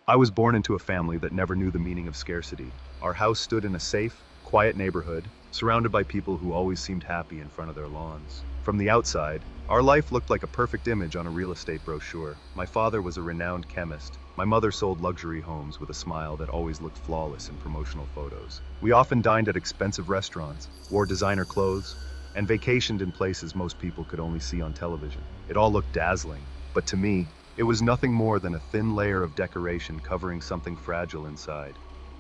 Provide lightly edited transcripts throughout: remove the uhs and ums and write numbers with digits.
I was born into a family that never knew the meaning of scarcity. Our house stood in a safe, quiet neighborhood, surrounded by people who always seemed happy in front of their lawns. From the outside, our life looked like a perfect image on a real estate brochure. My father was a renowned chemist. My mother sold luxury homes with a smile that always looked flawless in promotional photos. We often dined at expensive restaurants, wore designer clothes, and vacationed in places most people could only see on television. It all looked dazzling, but to me, it was nothing more than a thin layer of decoration covering something fragile inside.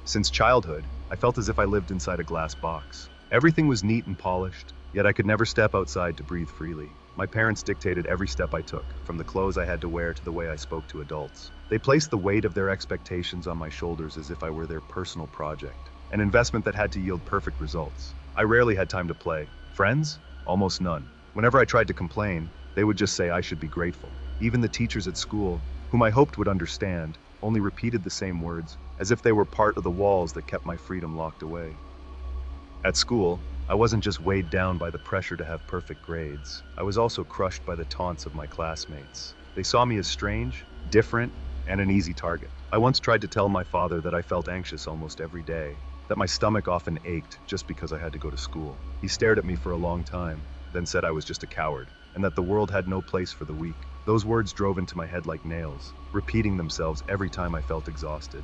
Since childhood, I felt as if I lived inside a glass box. Everything was neat and polished, yet I could never step outside to breathe freely. My parents dictated every step I took, from the clothes I had to wear to the way I spoke to adults. They placed the weight of their expectations on my shoulders as if I were their personal project, an investment that had to yield perfect results. I rarely had time to play. Friends? Almost none. Whenever I tried to complain, they would just say I should be grateful. Even the teachers at school, whom I hoped would understand, only repeated the same words, as if they were part of the walls that kept my freedom locked away. At school, I wasn't just weighed down by the pressure to have perfect grades. I was also crushed by the taunts of my classmates. They saw me as strange, different, and an easy target. I once tried to tell my father that I felt anxious almost every day, that my stomach often ached just because I had to go to school. He stared at me for a long time, then said I was just a coward, and that the world had no place for the weak. Those words drove into my head like nails, repeating themselves every time I felt exhausted.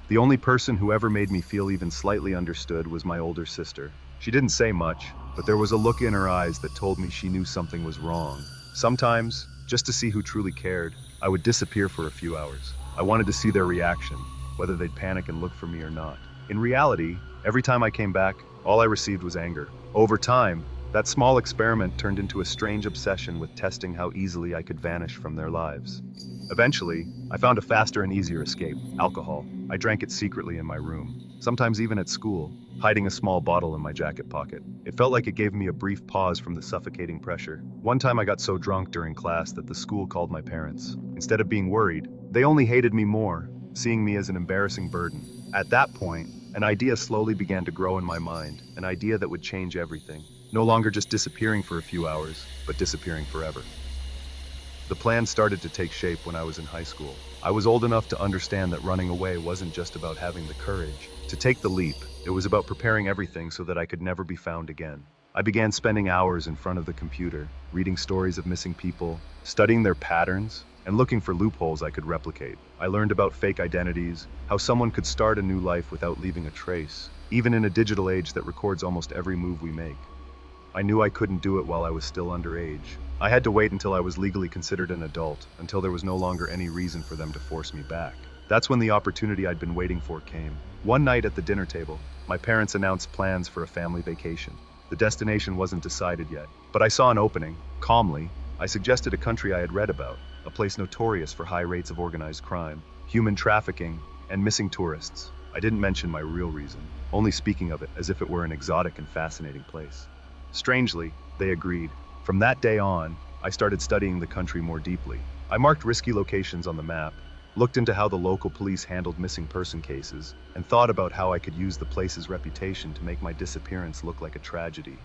The only person who ever made me feel even slightly understood was my older sister. She didn't say much, but there was a look in her eyes that told me she knew something was wrong. Sometimes, just to see who truly cared, I would disappear for a few hours. I wanted to see their reaction, whether they'd panic and look for me or not. In reality, every time I came back, all I received was anger. Over time, that small experiment turned into a strange obsession with testing how easily I could vanish from their lives. Eventually, I found a faster and easier escape: alcohol. I drank it secretly in my room, sometimes even at school, hiding a small bottle in my jacket pocket. It felt like it gave me a brief pause from the suffocating pressure. One time I got so drunk during class that the school called my parents. Instead of being worried, they only hated me more, seeing me as an embarrassing burden. At that point, an idea slowly began to grow in my mind, an idea that would change everything. No longer just disappearing for a few hours, but disappearing forever. The plan started to take shape when I was in high school. I was old enough to understand that running away wasn't just about having the courage to take the leap. It was about preparing everything so that I could never be found again. I began spending hours in front of the computer, reading stories of missing people, studying their patterns, and looking for loopholes I could replicate. I learned about fake identities, how someone could start a new life without leaving a trace, even in a digital age that records almost every move we make. I knew I couldn't do it while I was still underage. I had to wait until I was legally considered an adult, until there was no longer any reason for them to force me back. That's when the opportunity I'd been waiting for came. One night at the dinner table, my parents announced plans for a family vacation. The destination wasn't decided yet, but I saw an opening. Calmly, I suggested a country I had read about, a place notorious for high rates of organized crime, human trafficking, and missing tourists. I didn't mention my real reason, only speaking of it as if it were an exotic and fascinating place. Strangely, they agreed. From that day on, I started studying the country more deeply. I marked risky locations on the map, looked into how the local police handled missing person cases, and thought about how I could use the place's reputation to make my disappearance look like a tragedy.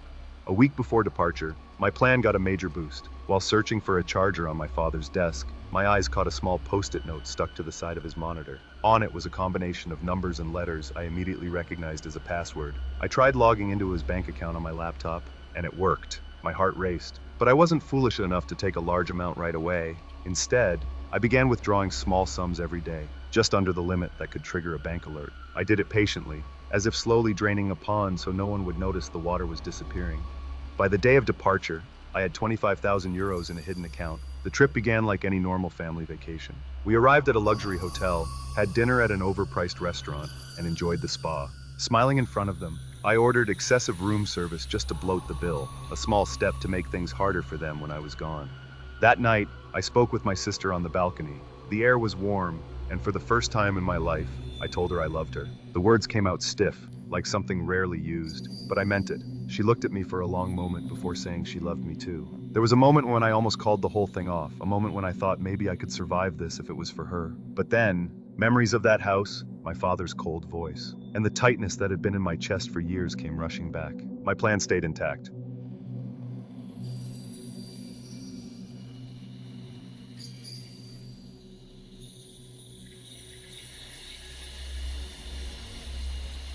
A week before departure, my plan got a major boost. While searching for a charger on my father's desk, my eyes caught a small post-it note stuck to the side of his monitor. On it was a combination of numbers and letters I immediately recognized as a password. I tried logging into his bank account on my laptop, and it worked. My heart raced, but I wasn't foolish enough to take a large amount right away. Instead, I began withdrawing small sums every day, just under the limit that could trigger a bank alert. I did it patiently, as if slowly draining a pond so no one would notice the water was disappearing. By the day of departure, I had 25,000 euros in a hidden account. The trip began like any normal family vacation. We arrived at a luxury hotel, had dinner at an overpriced restaurant, and enjoyed the spa. Smiling in front of them, I ordered excessive room service just to bloat the bill, a small step to make things harder for them when I was gone. That night, I spoke with my sister on the balcony. The air was warm, and for the first time in my life, I told her I loved her. The words came out stiff, like something rarely used, but I meant it. She looked at me for a long moment before saying she loved me too. There was a moment when I almost called the whole thing off, a moment when I thought maybe I could survive this if it was for her. But then, memories of that house, my father's cold voice, and the tightness that had been in my chest for years came rushing back. My plan stayed intact.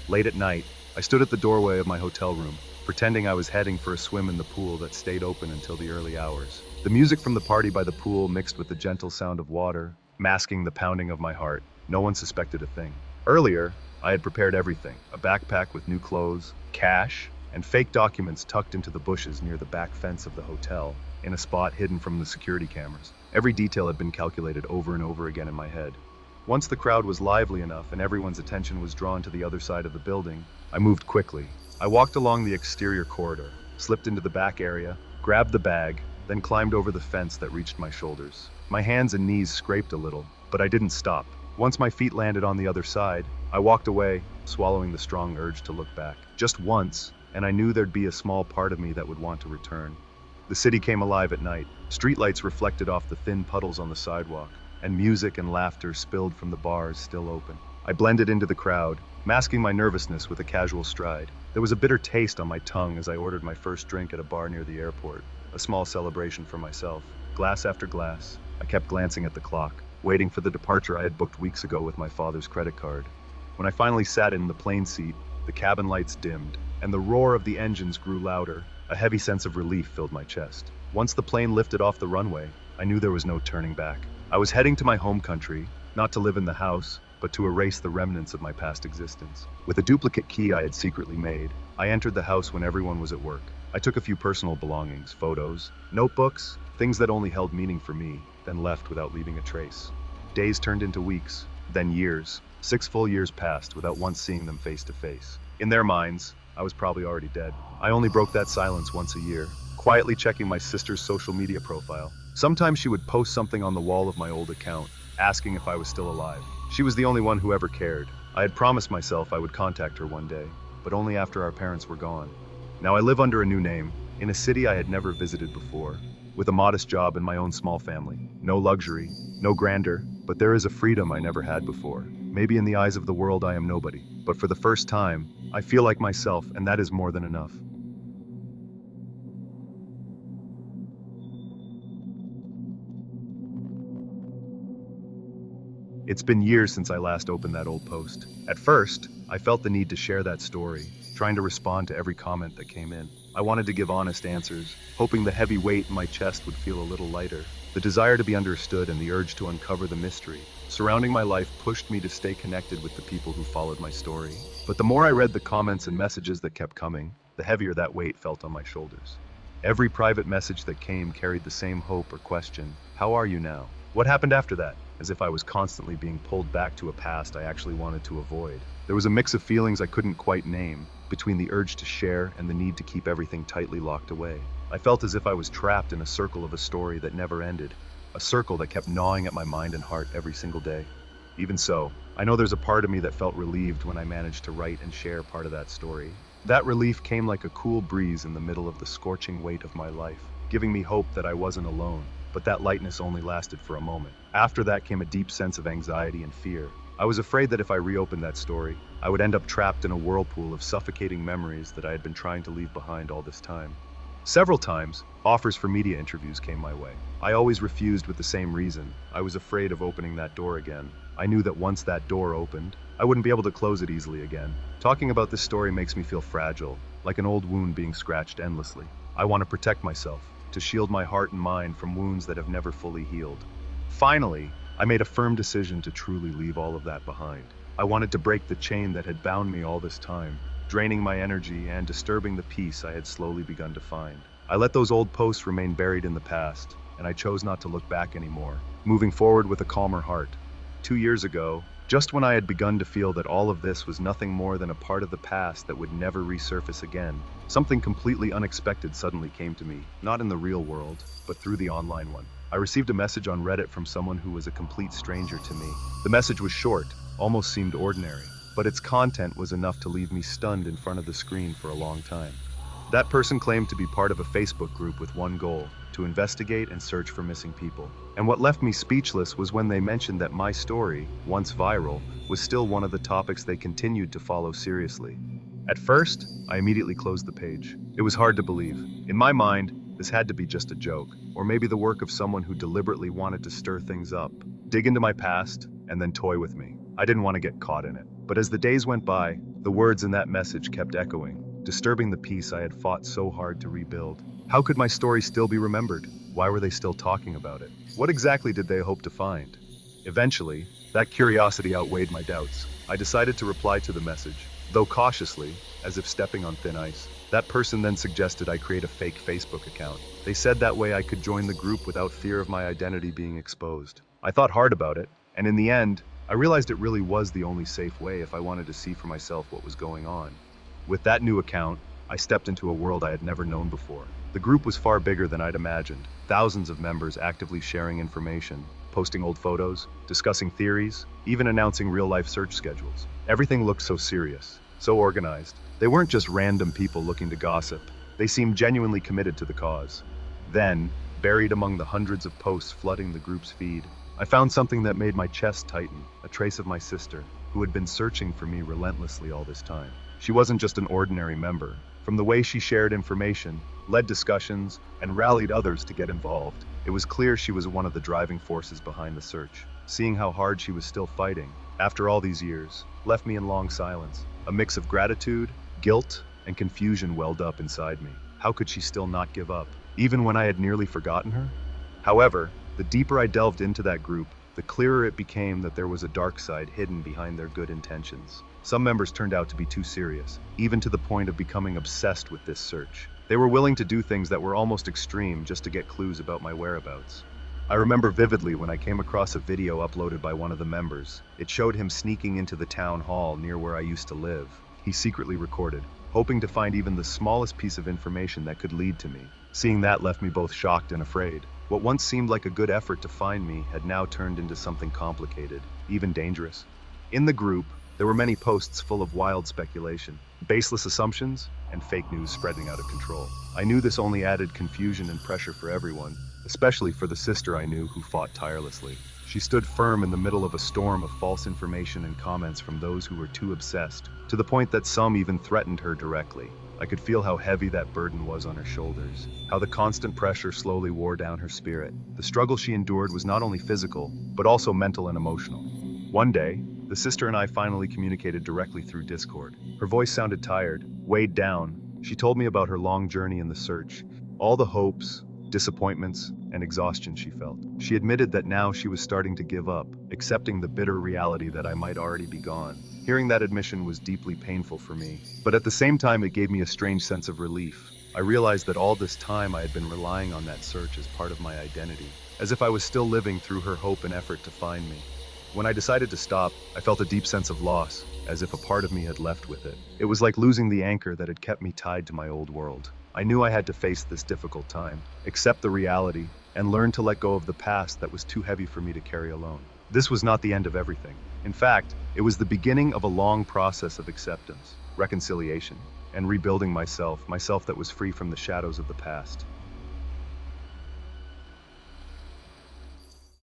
Late at night, I stood at the doorway of my hotel room, pretending I was heading for a swim in the pool that stayed open until the early hours. The music from the party by the pool mixed with the gentle sound of water, masking the pounding of my heart. No one suspected a thing. Earlier, I had prepared everything: a backpack with new clothes, cash, and fake documents tucked into the bushes near the back fence of the hotel, in a spot hidden from the security cameras. Every detail had been calculated over and over again in my head. Once the crowd was lively enough and everyone's attention was drawn to the other side of the building, I moved quickly. I walked along the exterior corridor, slipped into the back area, grabbed the bag, then climbed over the fence that reached my shoulders. My hands and knees scraped a little, but I didn't stop. Once my feet landed on the other side, I walked away, swallowing the strong urge to look back. Just once, and I knew there'd be a small part of me that would want to return. The city came alive at night. Streetlights reflected off the thin puddles on the sidewalk, and music and laughter spilled from the bars still open. I blended into the crowd, masking my nervousness with a casual stride. There was a bitter taste on my tongue as I ordered my first drink at a bar near the airport, a small celebration for myself. Glass after glass, I kept glancing at the clock, waiting for the departure I had booked weeks ago with my father's credit card. When I finally sat in the plane seat, the cabin lights dimmed, and the roar of the engines grew louder. A heavy sense of relief filled my chest. Once the plane lifted off the runway, I knew there was no turning back. I was heading to my home country, not to live in the house, but to erase the remnants of my past existence. With a duplicate key I had secretly made, I entered the house when everyone was at work. I took a few personal belongings, photos, notebooks, things that only held meaning for me, then left without leaving a trace. Days turned into weeks, then years. 6 full years passed without once seeing them face to face. In their minds, I was probably already dead. I only broke that silence once a year, quietly checking my sister's social media profile. Sometimes she would post something on the wall of my old account, asking if I was still alive. She was the only one who ever cared. I had promised myself I would contact her one day, but only after our parents were gone. Now I live under a new name, in a city I had never visited before, with a modest job and my own small family. No luxury, no grandeur, but there is a freedom I never had before. Maybe in the eyes of the world I am nobody, but for the first time, I feel like myself, and that is more than enough. It's been years since I last opened that old post. At first, I felt the need to share that story, trying to respond to every comment that came in. I wanted to give honest answers, hoping the heavy weight in my chest would feel a little lighter. The desire to be understood and the urge to uncover the mystery surrounding my life pushed me to stay connected with the people who followed my story. But the more I read the comments and messages that kept coming, the heavier that weight felt on my shoulders. Every private message that came carried the same hope or question: how are you now? What happened after that? As if I was constantly being pulled back to a past I actually wanted to avoid. There was a mix of feelings I couldn't quite name, between the urge to share and the need to keep everything tightly locked away. I felt as if I was trapped in a circle of a story that never ended, a circle that kept gnawing at my mind and heart every single day. Even so, I know there's a part of me that felt relieved when I managed to write and share part of that story. That relief came like a cool breeze in the middle of the scorching weight of my life, giving me hope that I wasn't alone. But that lightness only lasted for a moment. After that came a deep sense of anxiety and fear. I was afraid that if I reopened that story, I would end up trapped in a whirlpool of suffocating memories that I had been trying to leave behind all this time. Several times, offers for media interviews came my way. I always refused with the same reason. I was afraid of opening that door again. I knew that once that door opened, I wouldn't be able to close it easily again. Talking about this story makes me feel fragile, like an old wound being scratched endlessly. I want to protect myself, to shield my heart and mind from wounds that have never fully healed. Finally, I made a firm decision to truly leave all of that behind. I wanted to break the chain that had bound me all this time, draining my energy and disturbing the peace I had slowly begun to find. I let those old posts remain buried in the past, and I chose not to look back anymore, moving forward with a calmer heart. 2 years ago, just when I had begun to feel that all of this was nothing more than a part of the past that would never resurface again, something completely unexpected suddenly came to me, not in the real world, but through the online one. I received a message on Reddit from someone who was a complete stranger to me. The message was short, almost seemed ordinary, but its content was enough to leave me stunned in front of the screen for a long time. That person claimed to be part of a Facebook group with one goal: to investigate and search for missing people. And what left me speechless was when they mentioned that my story, once viral, was still one of the topics they continued to follow seriously. At first, I immediately closed the page. It was hard to believe. In my mind, this had to be just a joke, or maybe the work of someone who deliberately wanted to stir things up, dig into my past, and then toy with me. I didn't want to get caught in it. But as the days went by, the words in that message kept echoing, disturbing the peace I had fought so hard to rebuild. How could my story still be remembered? Why were they still talking about it? What exactly did they hope to find? Eventually, that curiosity outweighed my doubts. I decided to reply to the message, though cautiously, as if stepping on thin ice. That person then suggested I create a fake Facebook account. They said that way I could join the group without fear of my identity being exposed. I thought hard about it, and in the end, I realized it really was the only safe way if I wanted to see for myself what was going on. With that new account, I stepped into a world I had never known before. The group was far bigger than I'd imagined. Thousands of members actively sharing information, posting old photos, discussing theories, even announcing real-life search schedules. Everything looked so serious, so organized. They weren't just random people looking to gossip. They seemed genuinely committed to the cause. Then, buried among the hundreds of posts flooding the group's feed, I found something that made my chest tighten, a trace of my sister, who had been searching for me relentlessly all this time. She wasn't just an ordinary member. From the way she shared information, led discussions, and rallied others to get involved, it was clear she was one of the driving forces behind the search. Seeing how hard she was still fighting, after all these years, left me in long silence. A mix of gratitude, guilt, and confusion welled up inside me. How could she still not give up, even when I had nearly forgotten her? However, the deeper I delved into that group, the clearer it became that there was a dark side hidden behind their good intentions. Some members turned out to be too serious, even to the point of becoming obsessed with this search. They were willing to do things that were almost extreme just to get clues about my whereabouts. I remember vividly when I came across a video uploaded by one of the members. It showed him sneaking into the town hall near where I used to live. He secretly recorded, hoping to find even the smallest piece of information that could lead to me. Seeing that left me both shocked and afraid. What once seemed like a good effort to find me had now turned into something complicated, even dangerous. In the group, there were many posts full of wild speculation, baseless assumptions, and fake news spreading out of control. I knew this only added confusion and pressure for everyone, especially for the sister I knew who fought tirelessly. She stood firm in the middle of a storm of false information and comments from those who were too obsessed, to the point that some even threatened her directly. I could feel how heavy that burden was on her shoulders, how the constant pressure slowly wore down her spirit. The struggle she endured was not only physical, but also mental and emotional. One day, the sister and I finally communicated directly through Discord. Her voice sounded tired, weighed down. She told me about her long journey in the search, all the hopes, disappointments, and exhaustion she felt. She admitted that now she was starting to give up, accepting the bitter reality that I might already be gone. Hearing that admission was deeply painful for me, but at the same time it gave me a strange sense of relief. I realized that all this time I had been relying on that search as part of my identity, as if I was still living through her hope and effort to find me. When I decided to stop, I felt a deep sense of loss, as if a part of me had left with it. It was like losing the anchor that had kept me tied to my old world. I knew I had to face this difficult time, accept the reality, and learn to let go of the past that was too heavy for me to carry alone. This was not the end of everything. In fact, it was the beginning of a long process of acceptance, reconciliation, and rebuilding myself that was free from the shadows of the past.